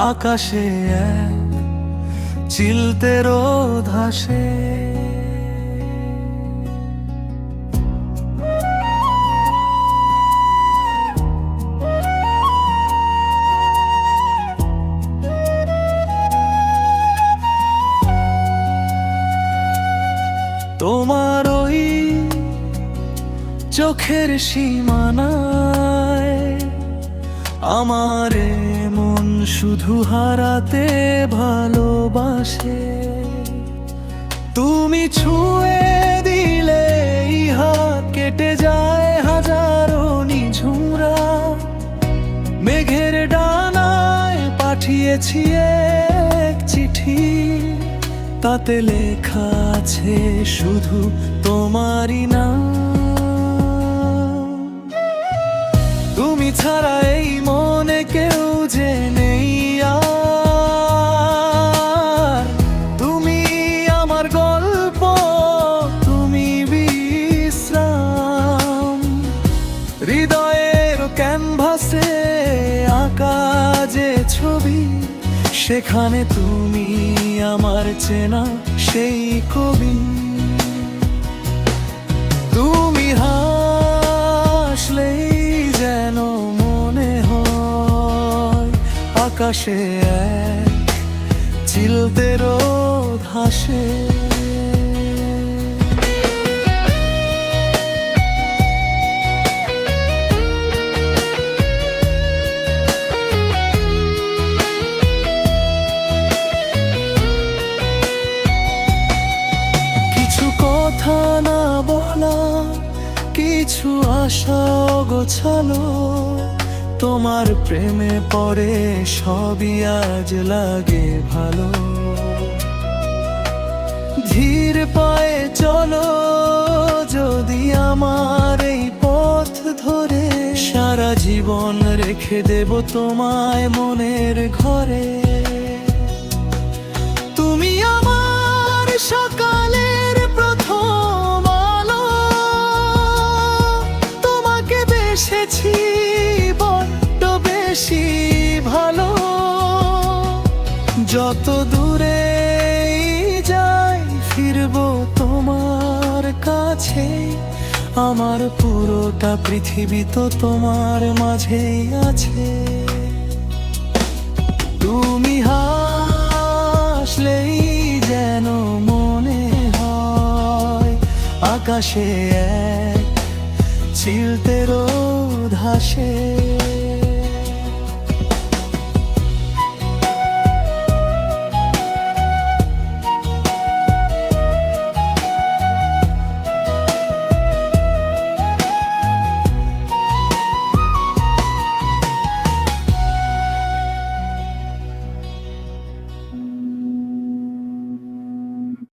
আকাশে এক চিলতে রোদ হাসে। তোমার ওই চোখের সীমানায় আমার মন শুধু হারাতে ভালোবাসে। তুমি ছুঁয়ে দিলে হাত কেটে যায় হাজারো নিঝুম রাত। মেঘের ডানায় পাঠিয়েছি এক চিঠি, তাতে লেখা আছে শুধু তোমারই নাম। তুমি ছাড়া এই মনে কেউ যে নেই আর। তুমি আমার গল্প, তুমি বিশ্রাম। হৃদয়ের ক্যানভাসে আঁকা যে ছবি, সেখানে তুমি আমার চেনা সেই কবি। তুমি হাসলেই যেন মনে হয় আকাশে এক চিলতে রোদ হাসে। কথা না বলা, কিছু আশা গোছালো, তোমার প্রেমে পড়ে সবই আজ লাগে ভালো। ধীর পায়ে চলো যদি আমার এই পথ ধরে, সারা জীবন রেখে দেব তোমায় মনের ঘরে। তুমি আমার সকালের প্রথম আলো, তোমাকে বেসেছি বড্ড বেশি ভালো। যত দূরে যাই ফিরবো তোমার কাছে, আমার পুরোটা পৃথিবী তো তোমার মাঝেই আছে। তুমি হাসলেই যেন মনে হয় আকাশে এক চিলতে রোদ হাসে।